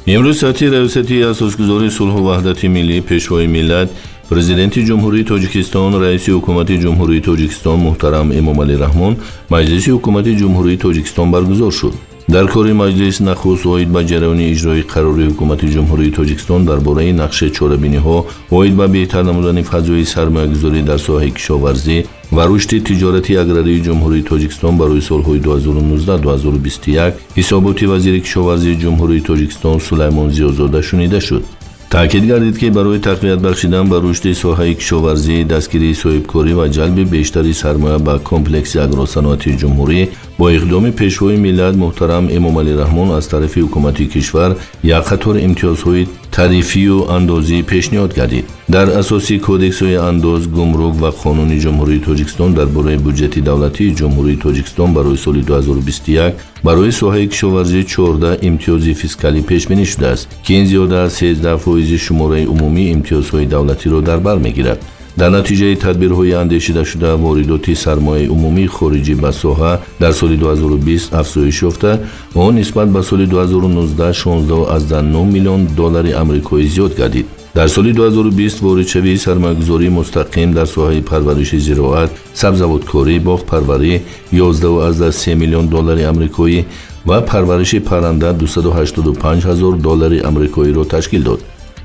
امروز ساعتی ریاستی اساسگذاری صلح و وحدت ملی پیشوای ملت پرزیدنت جمهوری تاجیکستان رئیس حکومت جمهوری تاجیکستان محترم امامعلی رحمون مجلس حکومت جمهوری تاجیکستان برگزار شد. در کار مجلس نخست اوید به جریان اجرای قرار حکومت جمهوری تاجیکستان درباره نقشه چاره‌بینی‌ها اوید به بهتر نمودن فضای سرمایه‌گذاری در ساحه کشاورزی و رشد تجارتی اگراری جمهوری تاجیکستان برای سال‌های 2019-2021 حسابات وزیر کشاورزی جمهوری تاجیکستان سلیمان زیازاده شنیده شد. تاکید گردید که برای تقویت بخشیدن به رشد ساحه کشاورزی، دستگیری صاحبکاری و جلب بیشتری سرمایه به کمپلکس اگروصنعتی جمهوری با اقدام پیشوای ملت محترم امامعلی رحمون از طرف حکومت کشور یک قطار امتیازهای تعریفی و اندازی پیشنهاد گردید. در اساس کدکس های انداز، گمرک و قانون جمهوری تاجیکستان درباره بودجه دولتی جمهوری تاجیکستان برای سال 2021 برای ساحه کشاورزی 14 امتیاز فیسکالی پیش بینی شده است که این زیاده از 13% شماره عمومی امتیازهای دولتی را در بر میگیرد. در نتیجه تدبیرهای اندیشیده شده واردات سرمایه عمومی خارجی به ساحه در سال 2020 افزایش یافته و نسبت به سال 2019 16.9 میلیون دلار آمریکایی زیاد گردید. در سال 2020 واردشوی سرمایه‌گذاری مستقیم در ساحه پرورش زراعت، سبزیجات‌کاری، باغ پروری 11.3 میلیون دلار آمریکایی و پرورش پرنده 285 هزار دلار آمریکایی را تشکیل داد.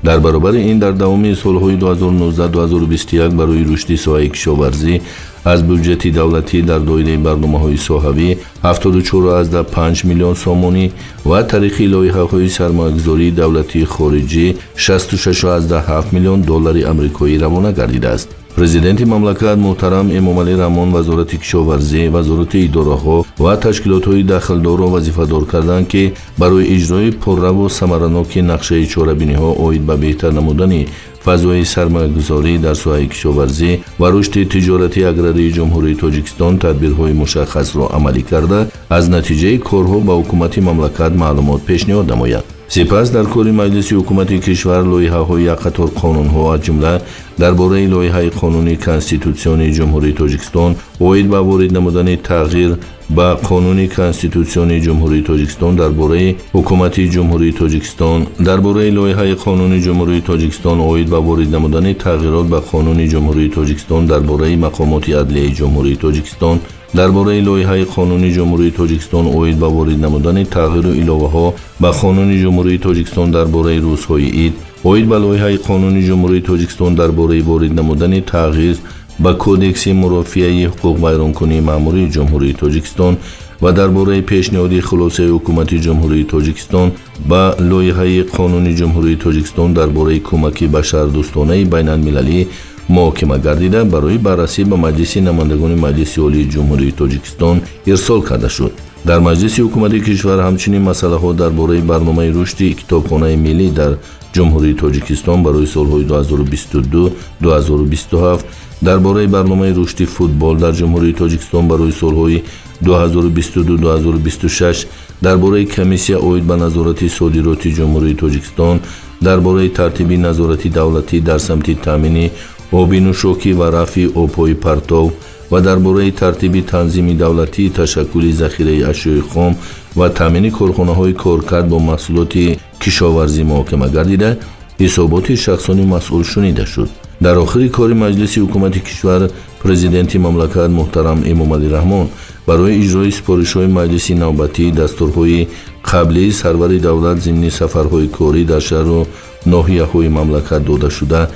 در برابر این در دوام سال‌های 2019-2021 برای رشد ساحه کشاورزی از بودجه دولتی در دایره برنامه‌های ساحوی 74.5 میلیون سومانی و طریق لایحه‌های سرمایه‌گذاری دولتی خارجی 66.7 میلیون دلار آمریکایی روانه گردیده است. پرزیدنت مملکت محترم امامعلی رحمون وزارت کشاورزی، وزارت اداره‌ها و تشکیلات‌های داخلدار را وظیفه‌دار کردند که برای اجرای پررو و ثمرناک نقشه چاره‌بینی‌ها اوید به بهتر نمودن فضای سرمایه‌گذاری در ساحه کشاورزی و رشد تجارتی اگراری جمهوری تاجیکستان تدبیرهای مشخص را عملی کرده از نتیجه کارها به حکومت مملکت معلومات پیشنهاد نماید. سپس در کار مجلس حکومت کشور لایحه‌های یک قطار قانون‌ها از جمله درباره لایحه قانونی کنستیتوسیون جمهوری تاجیکستان اوید به وارد نمودن تغییر به قانون کنستیتوسیون جمهوری تاجیکستان درباره حکومت جمهوری تاجیکستان درباره لایحه قانون جمهوری تاجیکستان اوید به وارد نمودن تغییرات به قانون جمهوری تاجیکستان درباره مقامات عدلیه جمهوری تاجیکستان درباره لایحه قانون جمهوری تاجیکستان اوید به وارد نمودن تغییر و الهه‌ها به قانون جمهوری تاجیکستان درباره روزهای عید اوید به لایحه قانون جمهوری تاجیکستان درباره وارد نمودن تغییر به کدکس مرافعه حقوق بیرونکنی مأموری جمهوری تاجیکستان و درباره پیشنهاد خلاصه حکومت جمهوری تاجیکستان به لایحه قانون جمهوری تاجیکستان درباره کمک بشردوستانه بین المللی محاکمه گردیده برای بررسی به مجلس نمایندگان مجلس عالی جمهوری تاجیکستان ارسال کرده شد. در مجلس حکومت کشور همچنین مسائل درباره برنامه رشد کتابخانه ملی در جمهوری تاجیکستان برای سال‌های 2022-2027 درباره برنامه رشد فوتبال در جمهوری تاجیکستان برای سال‌های 2022-2026 درباره کمیسیه اوید به نظارت صادرات جمهوری تاجیکستان درباره ترتیب نظارت دولتی در سمت تامین آبی نوشاکی و رفع آب‌های پرتو و درباره ترتیب تنظیم دولتی تشکل ذخیره اشیاء خام و تامین کارخانه‌های کارکرد با محصولات کشاورزی محاکمه گردیده حسابات شخصانی مسئول شنیده شد. در آخر کار مجلس حکومت کشور پرزیدنت مملکت محترم امامعلی رحمون برای اجرای سپارش‌های مجلس نوبتی دستورهای قبلی سرور دولت ضمن سفرهای کاری در شهر و ناحیه‌های مملکت داده شده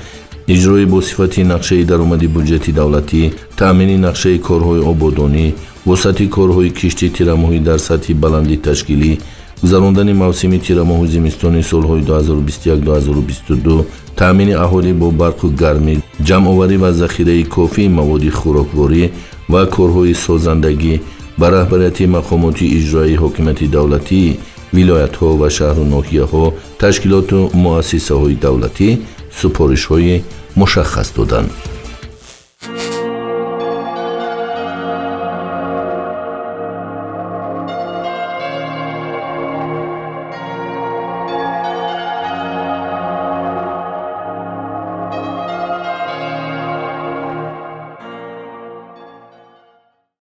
اجرای با صفت نقشه درآمد بودجه دولتی، تامین نقشه کارهای آبادانی، وسعت کارهای کشتی تیره‌ماهی در سطح بلندی تشکیلی، گذراندن موسم تیره‌ماه زمستان سال‌های 2021-2022، تامین اهالی با برق و گرمی، جمع‌آوری و ذخیره کافی مواد خوراکواری و کارهای سازندگی به رهبریت مقامات اجرایی حکومت دولتی، ولایت‌ها و شهر و ناحیه‌ها، تشکیلات و مؤسسه‌های دولتی سپارش‌های مشخص دادند.